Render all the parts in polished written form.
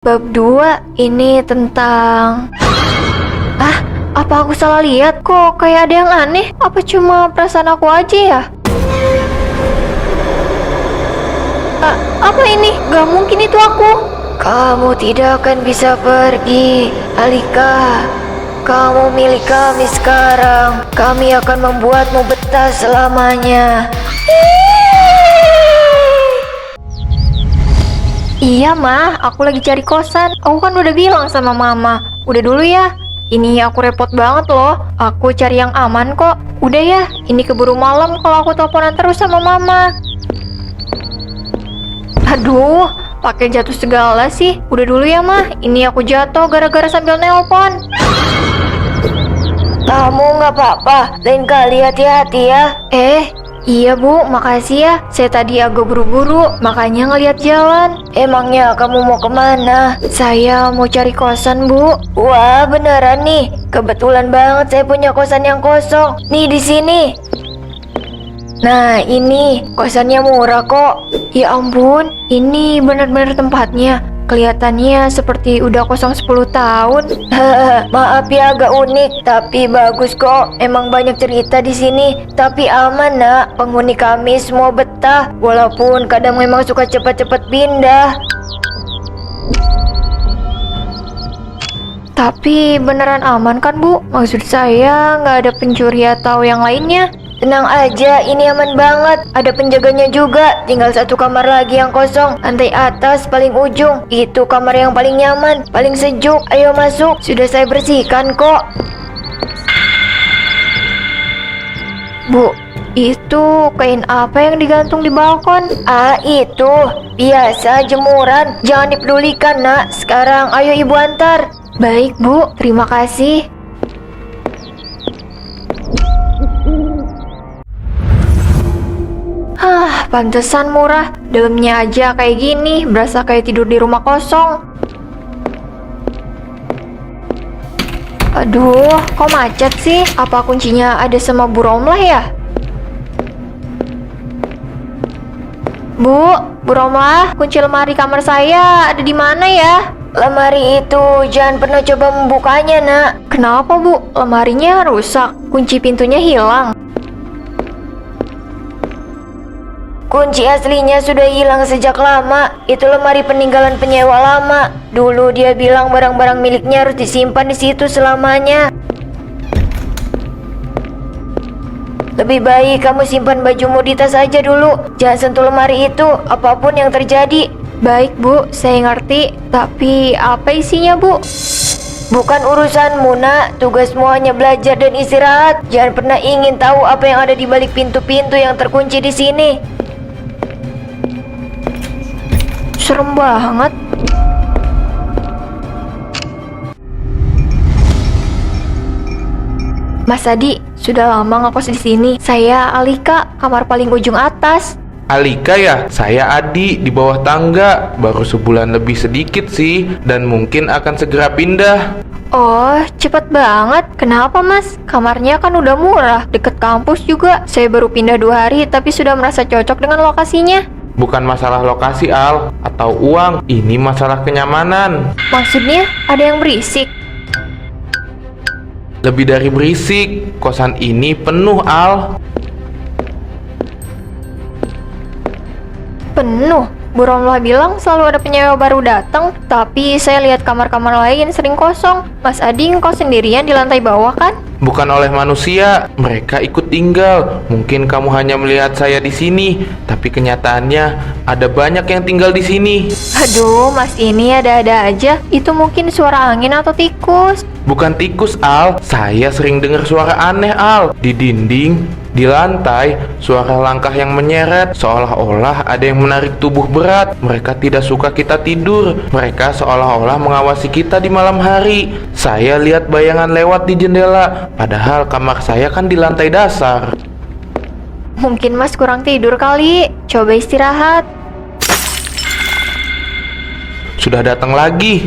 Bab 2 ini tentang... apa aku salah lihat? Kok kayak ada yang aneh? Apa cuma perasaan aku aja ya? Apa ini? Gak mungkin itu aku. Kamu tidak akan bisa pergi, Alika. Kamu milik kami sekarang. Kami akan membuatmu betah selamanya. Iya mah, aku lagi cari kosan. Aku kan udah bilang sama mama. Udah dulu ya. Ini aku repot banget loh. Aku cari yang aman kok. Udah ya, ini keburu malam kalau aku teleponan terus sama mama. Aduh, pakai jatuh segala sih. Udah dulu ya mah. Ini aku jatuh gara-gara sambil nelpon. Kamu nggak apa-apa. Lain kali hati-hati ya. Iya bu, makasih ya. Saya tadi agak buru-buru, makanya ngeliat jalan. Emangnya kamu mau kemana? Saya mau cari kosan bu. Wah beneran nih, kebetulan banget saya punya kosan yang kosong. Nih di sini. Nah ini, kosannya murah kok. Ya ampun, ini bener-bener tempatnya. Kelihatannya seperti udah kosong 10 tahun. Maaf ya agak unik, tapi bagus kok. Emang banyak cerita di sini. Tapi aman nak, penghuni kami semua betah. Walaupun kadang memang suka cepat-cepat pindah. Tapi beneran aman kan bu? Maksud saya nggak ada pencuri atau yang lainnya. Tenang aja, ini aman banget. Ada penjaganya juga. Tinggal satu kamar lagi yang kosong. Lantai atas paling ujung. Itu kamar yang paling nyaman, paling sejuk. Ayo masuk. Sudah saya bersihkan kok. Bu, itu kain apa yang digantung di balkon? Itu biasa jemuran. Jangan dipedulikan nak. Sekarang ayo ibu antar. Baik bu, terima kasih. Pantesan murah. Dalamnya aja kayak gini, berasa kayak tidur di rumah kosong. Aduh, kok macet sih? Apa kuncinya ada sama Bu Romlah ya? Bu Romlah, kunci lemari kamar saya ada di mana ya? Lemari itu jangan pernah coba membukanya nak. Kenapa bu? Lemarinya rusak, kunci pintunya hilang. Kunci aslinya sudah hilang sejak lama. Itu lemari peninggalan penyewa lama. Dulu dia bilang barang-barang miliknya harus disimpan di situ selamanya. Lebih baik kamu simpan bajumu di tas aja dulu. Jangan sentuh lemari itu, apapun yang terjadi. Baik bu, saya ngerti. Tapi apa isinya bu? Bukan urusanmu nak. Tugasmu hanya belajar dan istirahat. Jangan pernah ingin tahu apa yang ada di balik pintu-pintu yang terkunci di sini. Serem banget. Mas Adi, sudah lama ngekos di sini. Saya Alika, kamar paling ujung atas. Alika ya? Saya Adi, di bawah tangga. Baru sebulan lebih sedikit sih, dan mungkin akan segera pindah. Oh, cepet banget. Kenapa mas? Kamarnya kan udah murah, deket kampus juga. Saya baru pindah 2 hari, tapi sudah merasa cocok dengan lokasinya. Bukan masalah lokasi Al, atau uang. Ini masalah kenyamanan. Maksudnya ada yang berisik? Lebih dari berisik, kosan ini penuh Al. Penuh? Bu Romlah bilang selalu ada penyewa baru datang, tapi saya lihat kamar-kamar lain sering kosong. Mas Adi ngkos sendirian di lantai bawah kan? Bukan oleh manusia, mereka ikut tinggal. Mungkin kamu hanya melihat saya di sini, tapi kenyataannya ada banyak yang tinggal di sini. Aduh, mas ini ada-ada aja. Itu mungkin suara angin atau tikus. Bukan tikus Al, saya sering dengar suara aneh Al. Di dinding, di lantai, suara langkah yang menyeret, seolah-olah ada yang menarik tubuh berat. Mereka tidak suka kita tidur. Mereka seolah-olah mengawasi kita di malam hari. Saya lihat bayangan lewat di jendela, padahal kamar saya kan di lantai dasar. Mungkin mas kurang tidur kali. Coba istirahat. Sudah datang lagi.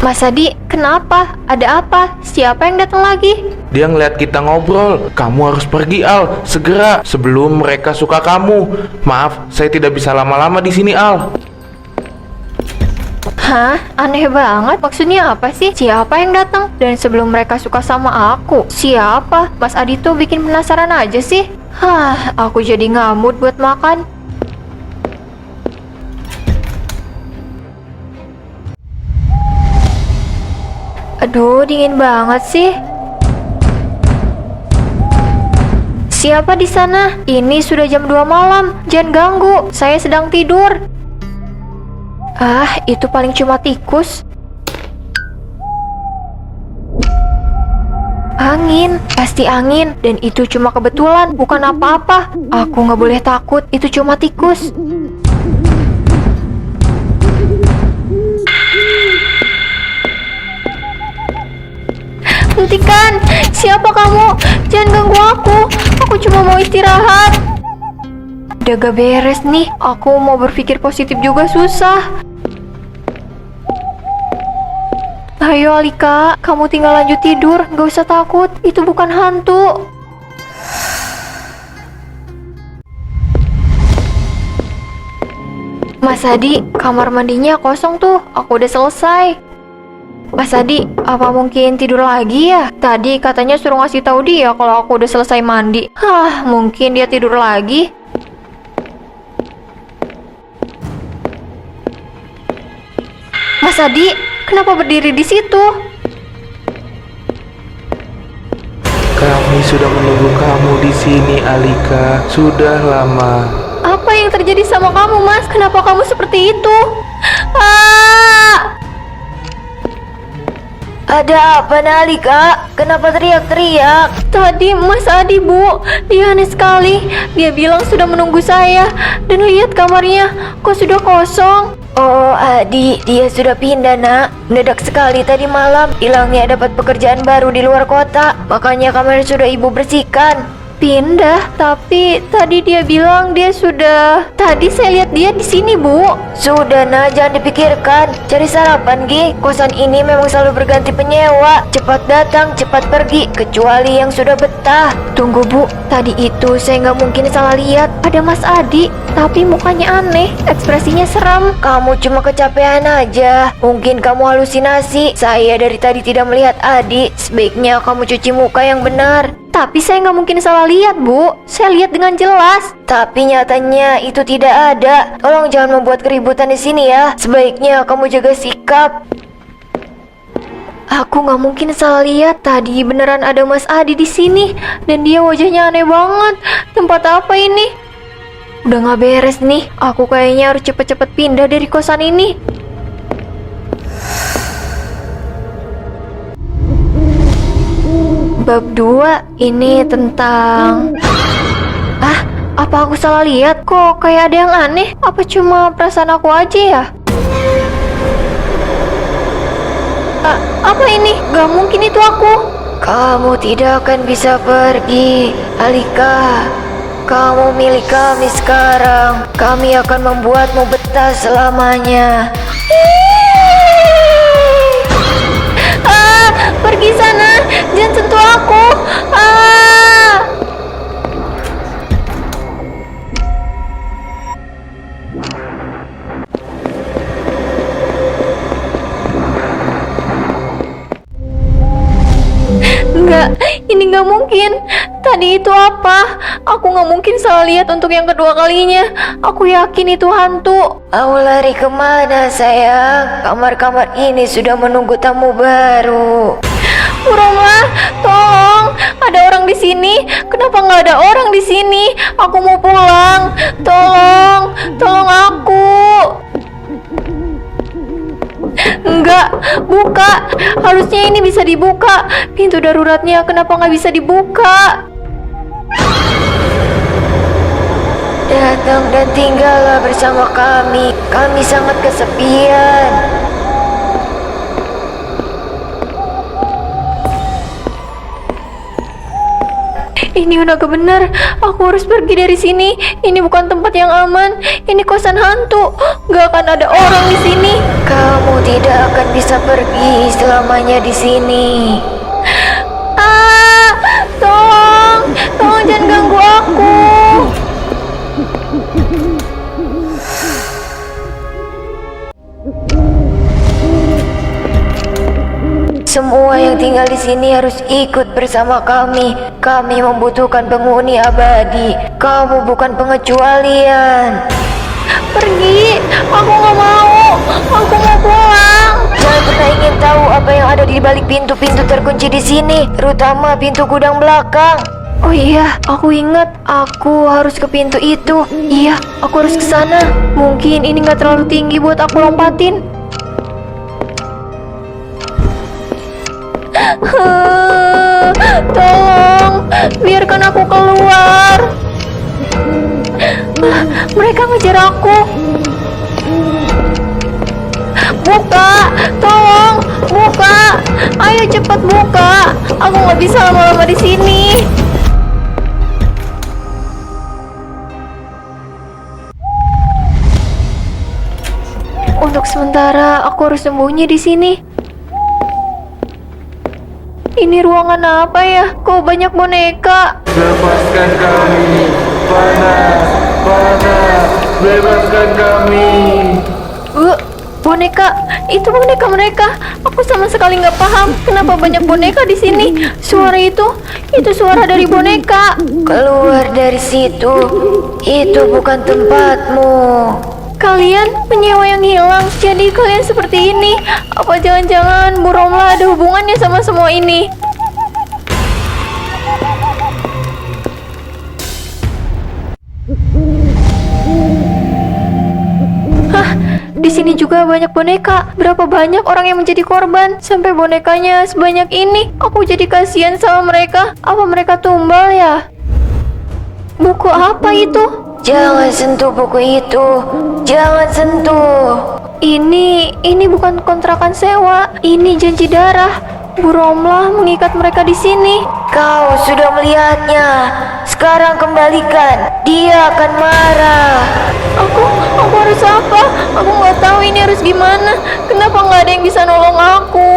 Mas Adi, kenapa? Ada apa? Siapa yang datang lagi? Dia ngeliat kita ngobrol. Kamu harus pergi Al, segera, sebelum mereka suka kamu. Maaf, saya tidak bisa lama-lama di sini Al. Hah? Aneh banget. Maksudnya apa sih? Siapa yang datang? Dan sebelum mereka suka sama aku, siapa? Mas Adi tuh bikin penasaran aja sih. Hah, aku jadi ngamut buat makan. Aduh, dingin banget sih. Siapa di sana? Ini sudah jam 2 malam. Jangan ganggu, saya sedang tidur. Ah, itu paling cuma tikus. Angin, pasti angin. Dan itu cuma kebetulan, bukan apa-apa. Aku nggak boleh takut, itu cuma tikus. Hentikan! Siapa kamu? Jangan ganggu aku. Aku cuma mau istirahat. Udah gak beres nih. Aku mau berpikir positif juga susah. Ayo Alika, kamu tinggal lanjut tidur. Gak usah takut, itu bukan hantu. Mas Adi, kamar mandinya kosong tuh. Aku udah selesai. Mas Adi, apa mungkin tidur lagi ya? Tadi katanya suruh ngasih tahu dia kalau aku udah selesai mandi. Hah, mungkin dia tidur lagi. Mas Adi, kenapa berdiri di situ? Kami sudah menunggu kamu di sini, Alika. Sudah lama. Apa yang terjadi sama kamu, Mas? Kenapa kamu seperti itu? Ah! Ada apa Nalika? Kenapa teriak-teriak? Tadi Mas Adi, Bu, dia aneh sekali. Dia bilang sudah menunggu saya. Dan lihat kamarnya, kok sudah kosong. Oh Adi, dia sudah pindah nak. Mendadak sekali tadi malam. Hilangnya dapat pekerjaan baru di luar kota. Makanya kamar sudah ibu bersihkan. Pindah, tapi tadi dia bilang dia sudah... Tadi saya lihat dia di sini, Bu. Sudah nak, jangan dipikirkan. Cari sarapan Gi. Kosan ini memang selalu berganti penyewa. Cepat datang, cepat pergi. Kecuali yang sudah betah. Tunggu, Bu. Tadi itu saya nggak mungkin salah lihat. Ada Mas Adi, tapi mukanya aneh. Ekspresinya seram. Kamu cuma kecapean aja. Mungkin kamu halusinasi. Saya dari tadi tidak melihat Adi. Sebaiknya kamu cuci muka yang benar. Tapi saya nggak mungkin salah lihat, Bu. Saya lihat dengan jelas. Tapi nyatanya itu tidak ada. Tolong jangan membuat keributan di sini ya. Sebaiknya kamu jaga sikap. Aku nggak mungkin salah lihat. Tadi beneran ada Mas Adi di sini. Dan dia wajahnya aneh banget. Tempat apa ini? Udah nggak beres nih. Aku kayaknya harus cepet-cepet pindah dari kosan ini. Bab 2 ini tentang... Ah, apa aku salah lihat? Kok kayak ada yang aneh? Apa cuma perasaan aku aja ya? Apa ini? Gak mungkin itu aku. Kamu tidak akan bisa pergi, Alika. Kamu milik kami sekarang. Kami akan membuatmu betah selamanya. Pergi sana, jangan sentuh aku. Enggak, ini nggak mungkin. Tadi itu apa? Aku nggak mungkin salah lihat untuk yang kedua kalinya. Aku yakin itu hantu. Mau lari kemana sayang? Kamar-kamar ini sudah menunggu tamu baru. Burunglah, tolong. Ada orang di sini. Kenapa nggak ada orang di sini? Aku mau pulang. Tolong, tolong aku. Enggak, buka. Harusnya ini bisa dibuka. Pintu daruratnya kenapa nggak bisa dibuka? Datang dan tinggallah bersama kami. Kami sangat kesepian. Ini udah gak bener. Aku harus pergi dari sini. Ini bukan tempat yang aman. Ini kosan hantu. Gak akan ada orang di sini. Kamu tidak akan bisa pergi selamanya di sini. Tolong, tolong jangan ganggu aku. Semua yang tinggal di sini harus ikut bersama kami. Kami membutuhkan penghuni abadi. Kamu bukan pengecualian. Pergi, aku nggak mau. Aku mau pulang. Jangan pernah ingin tahu apa yang ada di balik pintu-pintu terkunci di sini, terutama pintu gudang belakang. Oh iya, aku ingat. Aku harus ke pintu itu. Iya, aku harus ke sana. Mungkin ini nggak terlalu tinggi buat aku lompatin. Tolong, biarkan aku keluar. Mereka ngejar aku. Buka, tolong, buka. Ayo cepat buka. Aku nggak bisa lama-lama di sini. Untuk sementara, aku harus sembunyi di sini. Ini ruangan apa ya? Kok banyak boneka? Lepaskan kami, panas, panas, bebaskan kami. Boneka, itu boneka mereka. Aku sama sekali nggak paham kenapa banyak boneka di sini. Suara itu suara dari boneka. Keluar dari situ. Itu bukan tempatmu. Kalian penyewa yang hilang, jadi kalian seperti ini. Apa jangan-jangan Bu Romla ada hubungannya sama semua ini? Hah, di sini juga banyak boneka. Berapa banyak orang yang menjadi korban sampai bonekanya sebanyak ini? Aku jadi kasihan sama mereka. Apa mereka tumbal ya? Buku apa itu? Jangan sentuh buku itu. Jangan sentuh. Ini bukan kontrakan sewa. Ini janji darah. Bu Romla mengikat mereka di sini. Kau sudah melihatnya. Sekarang kembalikan. Dia akan marah. Aku harus apa? Aku nggak tahu ini harus gimana. Kenapa nggak ada yang bisa nolong aku?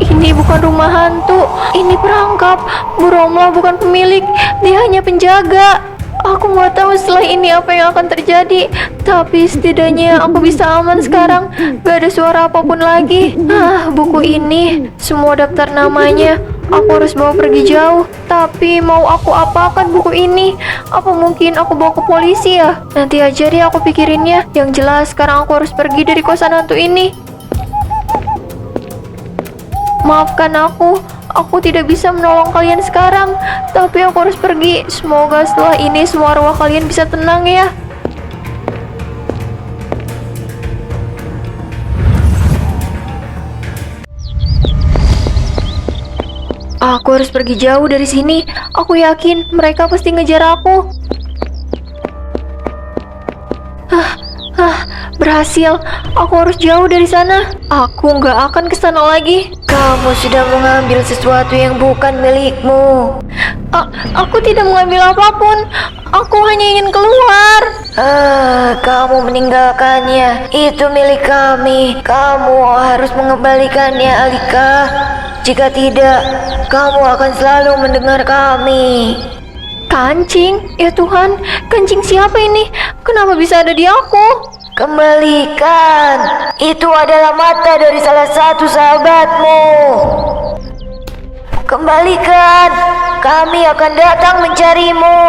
Ini bukan rumah hantu. Ini perangkap. Bu Romla bukan pemilik. Dia hanya penjaga. Aku nggak tahu setelah ini apa yang akan terjadi. Tapi setidaknya aku bisa aman sekarang. Gak ada suara apapun lagi. Buku ini, semua daftar namanya. Aku harus bawa pergi jauh. Tapi mau aku apakan buku ini? Apa mungkin aku bawa ke polisi ya? Nanti aja deh aku pikirinnya. Yang jelas sekarang aku harus pergi dari kosan hantu ini. Maafkan aku tidak bisa menolong kalian sekarang. Tapi aku harus pergi. Semoga setelah ini semua arwah kalian bisa tenang ya. Aku harus pergi jauh dari sini. Aku yakin mereka pasti ngejar aku. Berhasil. Aku harus jauh dari sana. Aku nggak akan ke sana lagi. Kamu sudah mengambil sesuatu yang bukan milikmu. Aku tidak mengambil apapun. Aku hanya ingin keluar. Kamu meninggalkannya. Itu milik kami. Kamu harus mengembalikannya, Alika. Jika tidak, kamu akan selalu mendengar kami. Kancing? Ya Tuhan, kancing siapa ini? Kenapa bisa ada di aku? Kembalikan. Itu adalah mata dari salah satu sahabatmu. Kembalikan. Kami akan datang mencarimu.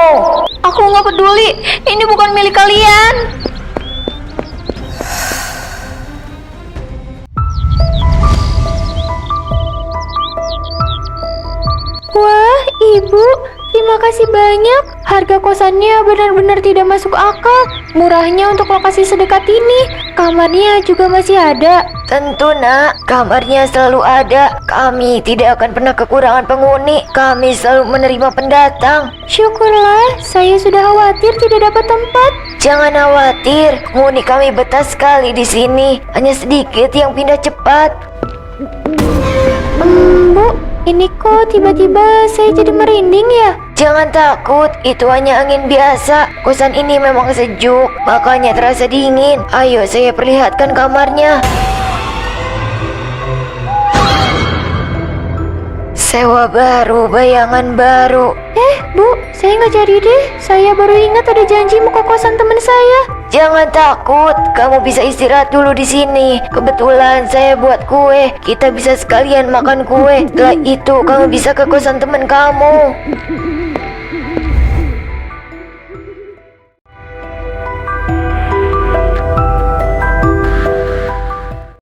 Aku nggak peduli. Ini bukan milik kalian. Wah, Ibu, terima kasih banyak. Harga kosannya benar-benar tidak masuk akal. Murahnya untuk lokasi sedekat ini. Kamarnya juga masih ada. Tentu nak, kamarnya selalu ada. Kami tidak akan pernah kekurangan penghuni. Kami selalu menerima pendatang. Syukurlah, saya sudah khawatir tidak dapat tempat. Jangan khawatir, penghuni kami betah sekali di sini. Hanya sedikit yang pindah cepat. Bu, ini kok tiba-tiba saya jadi merinding ya? Jangan takut, itu hanya angin biasa. Kosan ini memang sejuk, makanya terasa dingin. Ayo saya perlihatkan kamarnya. Sewa baru, bayangan baru. Bu, saya nggak jadi deh. Saya baru ingat ada janji mau ke kosan teman saya. Jangan takut, kamu bisa istirahat dulu di sini. Kebetulan saya buat kue. Kita bisa sekalian makan kue. Setelah itu kamu bisa ke kosan teman kamu.